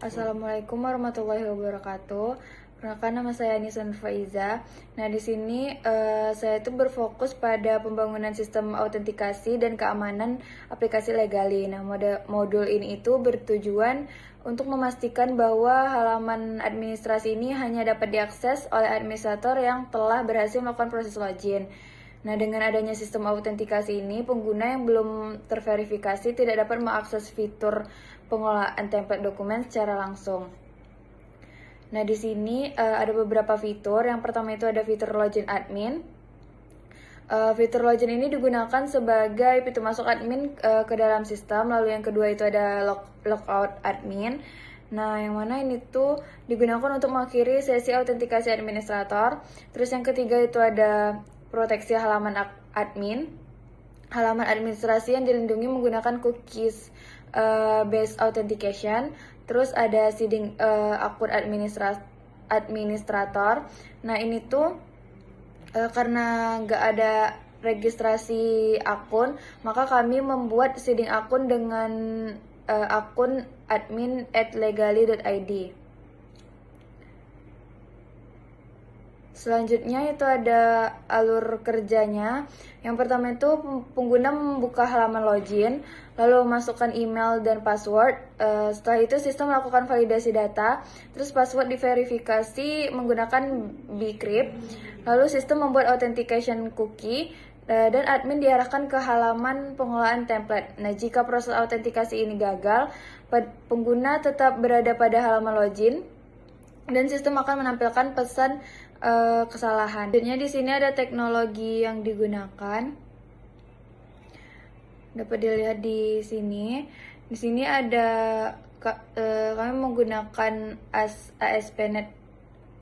Assalamualaikum warahmatullahi wabarakatuh. Perkenalkan, nama saya Anissa Nurfaiza. Nah, di sini saya itu berfokus pada pembangunan sistem autentikasi dan keamanan aplikasi Legally. Nah, modul ini itu bertujuan untuk memastikan bahwa halaman administrasi ini hanya dapat diakses oleh administrator yang telah berhasil melakukan proses login. Nah, dengan adanya sistem autentikasi ini, pengguna yang belum terverifikasi tidak dapat mengakses fitur pengelolaan template dokumen secara langsung. Nah, di sini ada beberapa fitur. Yang pertama itu ada fitur login admin. Fitur login ini digunakan sebagai pintu masuk admin ke dalam sistem. Lalu yang kedua itu ada logout admin. Nah, yang mana ini tuh digunakan untuk mengakhiri sesi autentikasi administrator. Terus yang ketiga itu ada proteksi halaman admin. Halaman administrasi yang dilindungi menggunakan cookies based authentication. Terus ada seeding akun administrator. Nah, ini tuh karena nggak ada registrasi akun, maka kami membuat seeding akun dengan akun admin@legally.id. Selanjutnya itu ada alur kerjanya. Yang pertama itu pengguna membuka halaman login, lalu memasukkan email dan password. Setelah itu sistem melakukan validasi data, terus password diverifikasi menggunakan bcrypt. Lalu sistem membuat authentication cookie dan admin diarahkan ke halaman pengelolaan template. Nah, jika proses autentikasi ini gagal, pengguna tetap berada pada halaman login dan sistem akan menampilkan pesan kesalahan. Selanjutnya di sini ada teknologi yang digunakan. Dapat dilihat di sini. Di sini ada kami menggunakan ASP.NET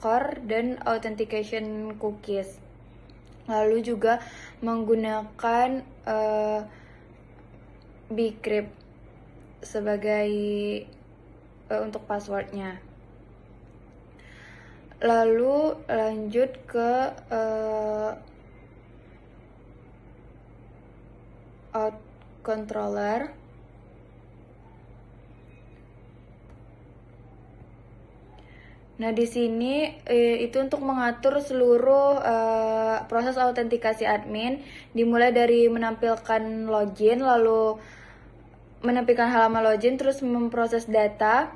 Core dan Authentication Cookies. Lalu juga menggunakan bcrypt sebagai untuk passwordnya. Lalu lanjut ke out controller. Nah, di sini itu untuk mengatur seluruh proses autentikasi admin, dimulai dari menampilkan login, lalu menampilkan halaman login, terus memproses data,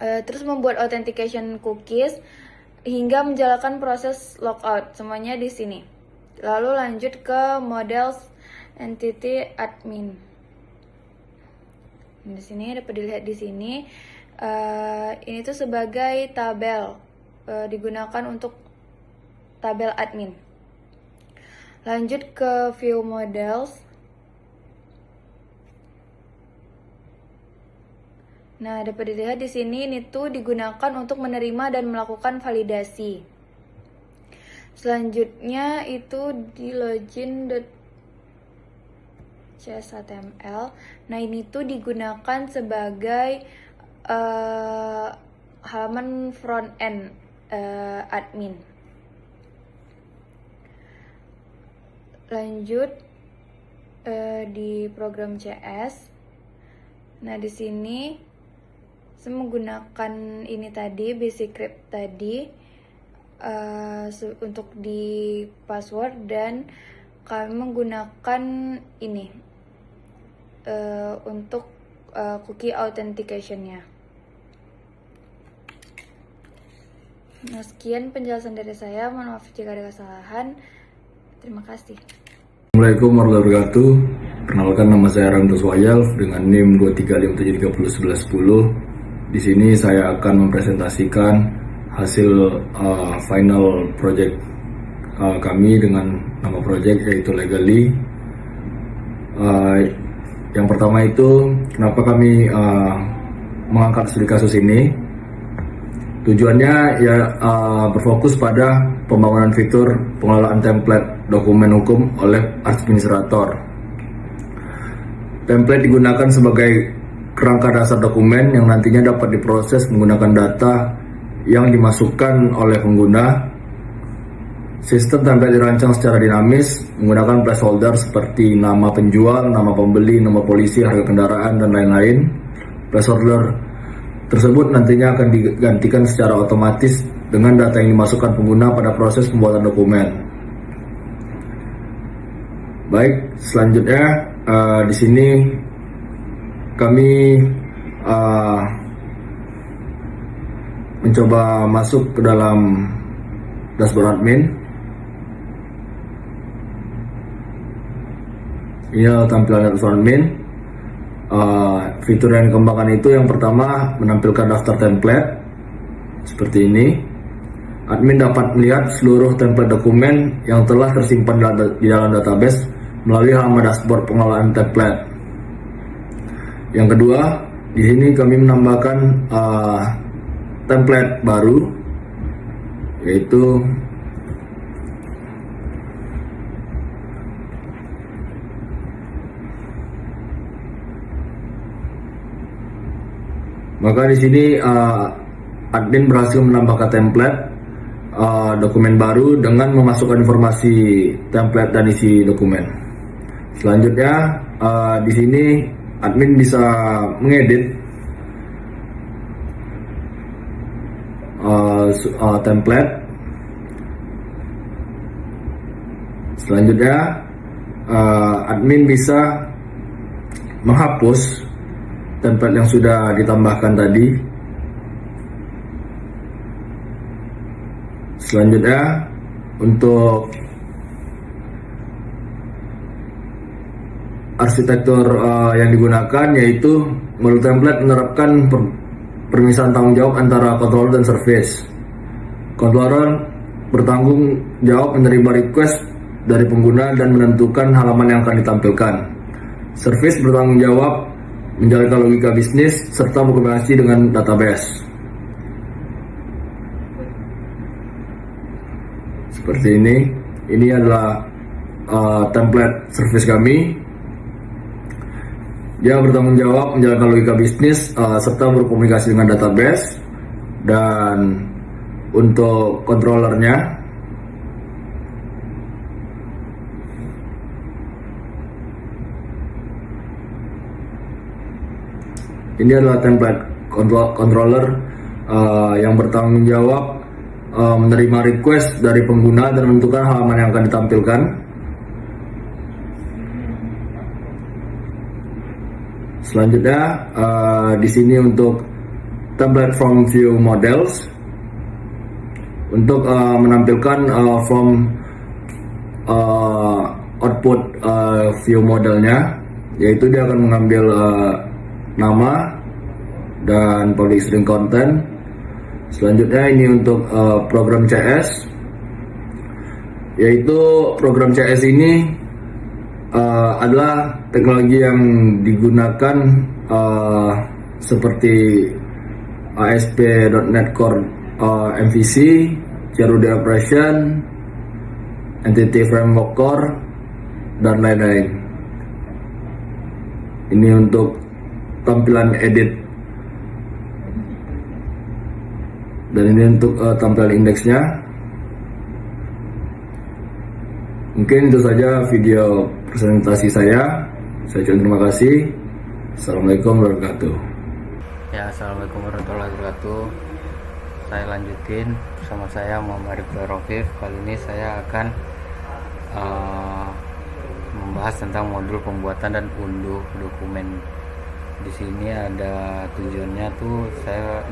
terus membuat authentication cookies, hingga menjalankan proses logout. Semuanya di sini. Lalu lanjut ke models entity admin. Di sini dapat dilihat di sini. Ini tuh sebagai tabel, digunakan untuk tabel admin. Lanjut ke view models. Nah, dapat dilihat di sini ini tuh digunakan untuk menerima dan melakukan validasi. Selanjutnya itu di login.cshtml. Nah, ini tuh digunakan sebagai halaman front end admin. Lanjut di program CS. Nah, di sini saya menggunakan ini tadi, bcrypt tadi untuk di password, dan kami menggunakan ini untuk cookie authentication-nya. Nah, sekian penjelasan dari saya. Mohon maaf jika ada kesalahan. Terima kasih. Assalamualaikum warahmatullahi wabarakatuh. Perkenalkan, nama saya Ramdo Swayal dengan NIM 235730110. Di sini saya akan mempresentasikan hasil final project kami dengan nama project yaitu Legally. Yang pertama itu, kenapa kami mengangkat studi kasus ini? Tujuannya ya berfokus pada pembangunan fitur pengelolaan template dokumen hukum oleh administrator. Template digunakan sebagai kerangka dasar dokumen yang nantinya dapat diproses menggunakan data yang dimasukkan oleh pengguna. Sistem template dirancang secara dinamis menggunakan placeholder seperti nama penjual, nama pembeli, nomor polisi, harga kendaraan, dan lain-lain. Placeholder tersebut nantinya akan digantikan secara otomatis dengan data yang dimasukkan pengguna pada proses pembuatan dokumen. Baik, selanjutnya di sini kami mencoba masuk ke dalam dashboard admin. Ini adalah tampilan dashboard admin. Fitur yang dikembangkan itu yang pertama menampilkan daftar template seperti ini. Admin dapat melihat seluruh template dokumen yang telah tersimpan di dalam database melalui halaman dashboard pengelolaan template. Yang kedua, di sini kami menambahkan template baru, yaitu maka di sini admin berhasil menambahkan template dokumen baru dengan memasukkan informasi template dan isi dokumen. Selanjutnya di sini admin bisa mengedit template. Selanjutnya admin bisa menghapus template yang sudah ditambahkan tadi. Selanjutnya untuk arsitektur yang digunakan yaitu modul template menerapkan permisahan tanggung jawab antara controller dan service. Controller bertanggung jawab menerima request dari pengguna dan menentukan halaman yang akan ditampilkan. Service bertanggung jawab menjalankan logika bisnis serta berkoordinasi dengan database. Seperti ini. Ini adalah template service kami. Dia bertanggung jawab menjalankan logika bisnis serta berkomunikasi dengan database. Dan untuk controllernya, ini adalah template controller yang bertanggung jawab menerima request dari pengguna dan menentukan halaman yang akan ditampilkan. Selanjutnya di sini untuk template from view models untuk menampilkan from output view modelnya, yaitu dia akan mengambil nama dan public string content. Selanjutnya ini untuk program CS, yaitu program CS ini adalah teknologi yang digunakan seperti ASP.NET Core MVC, CRUD Operation, Entity Framework Core, dan lain-lain. Ini untuk tampilan edit, dan ini untuk tampilan indeksnya. Mungkin itu saja video presentasi saya. Saya ucapkan terima kasih. Assalamualaikum warahmatullahi wabarakatuh. Ya, assalamualaikum warahmatullahi wabarakatuh. Saya lanjutin bersama saya Muhammad Iqbal Rofif. Kali ini saya akan membahas tentang modul pembuatan dan unduh dokumen. Di sini ada tujuannya tuh saya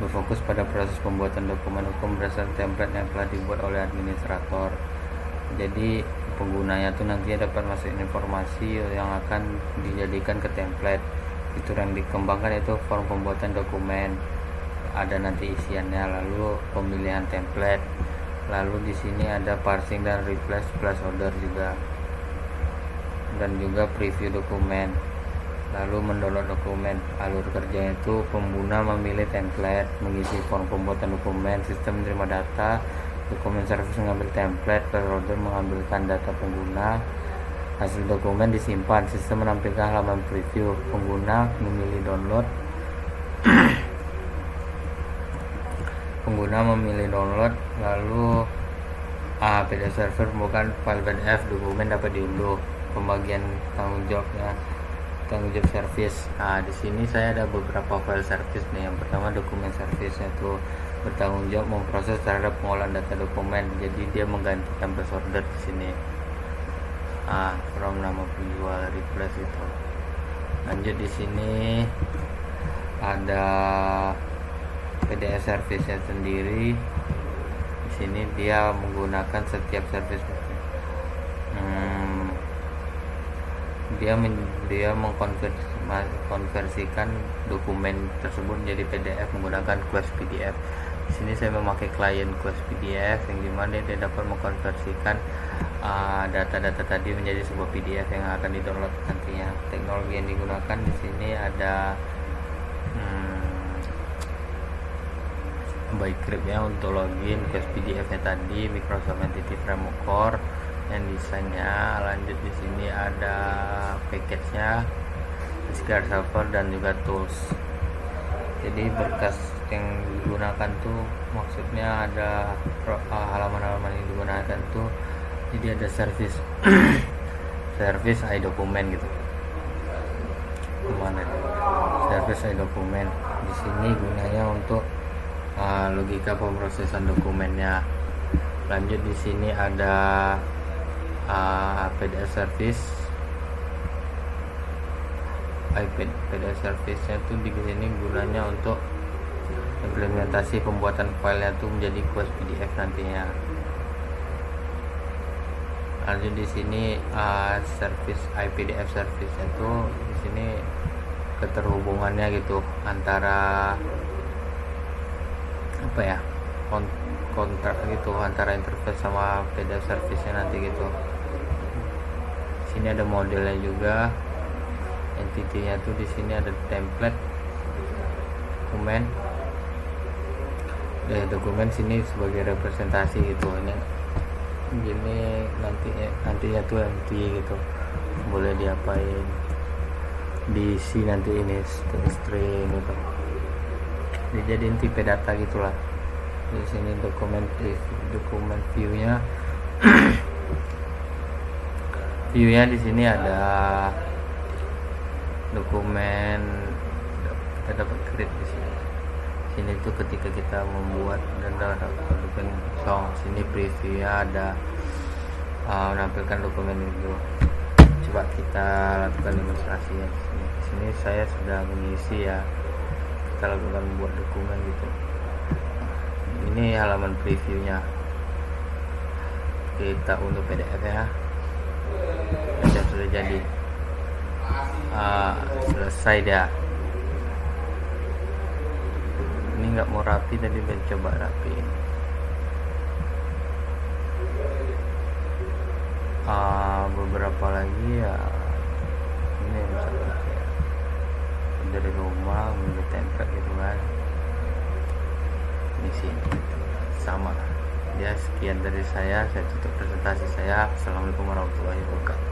berfokus pada proses pembuatan dokumen hukum berdasarkan template yang telah dibuat oleh administrator. Jadi penggunanya tuh nantinya dapat masukin informasi yang akan dijadikan ke template. Fitur yang dikembangkan yaitu form pembuatan dokumen, ada nanti isiannya, lalu pemilihan template, lalu di sini ada parsing dan replace placeholder juga, dan juga preview dokumen, lalu mendownload dokumen. Alur kerjanya itu pengguna memilih template, mengisi form pembuatan dokumen, sistem menerima data, dokumen service mengambil template, placeholder mengambilkan data pengguna, hasil dokumen disimpan, sistem menampilkan halaman preview, pengguna memilih download lalu PDF server bukan file PDF, dokumen dapat diunduh. Pembagian tanggung jawabnya tanggung jawab service. Nah, di sini saya ada beberapa file service nih. Yang pertama dokumen service, itu bertanggung jawab memproses terhadap pengolahan data dokumen. Jadi dia menggantikan purchase order di sini. From nama penjual replace itu. Lanjut di sini ada PDF service-nya sendiri. Di sini dia menggunakan setiap service. Dia mengkonversikan dokumen tersebut menjadi PDF menggunakan Quest PDF. Di sini saya memakai klien Quest PDF yang dimana dia dapat mengkonversikan data-data tadi menjadi sebuah PDF yang akan di-download nantinya. Teknologi yang digunakan di sini ada Bicrypt ya untuk login, Quest PDF-nya tadi, Microsoft Entity Framework Core yang desainnya. Lanjut di sini ada package-nya, SQL Server dan juga tools. Jadi berkas yang digunakan tuh maksudnya ada halaman-halaman yang digunakan tuh, jadi ada service service iDocument gitu. Kemana? Service iDocument. Di sini gunanya untuk logika pemrosesan dokumennya. Lanjut di sini ada PDF service. PDF service-nya tuh di sini gunanya untuk implementasi pembuatan filenya tuh menjadi Quest PDF nantinya. Lanjut di sini service iPDF service-nya tuh di sini keterhubungannya gitu antara kontrak gitu antara interface sama PDF service-nya nanti gitu. Sini ada modelnya juga, entity-nya tuh di sini ada template dokumen. Dokumen sini sebagai representasi gitu. Ini gini nantinya tuh empty gitu, boleh diapain, diisi nanti ini string gitu, dijadiin tipe data gitulah. Di sini dokumen view-nya view-nya di sini ada dokumen, kita dapat create di sini. Sini tuh ketika kita membuat dan dokumen kosong, sini preview-nya ada menampilkan dokumen itu. Coba kita lakukan demonstrasinya di sini. Di sini saya sudah mengisi ya, kita lakukan membuat dokumen gitu. Ini halaman previewnya, kita unduh PDF ya, dan sudah jadi selesai dah. Ini nggak mau rapi, tadi mencoba rapiin. Beberapa lagi ya, ini misalnya kayak dari rumah menjadi template gitu kan. Ini sih sama ya. Sekian dari saya tutup presentasi saya. Assalamualaikum warahmatullahi wabarakatuh.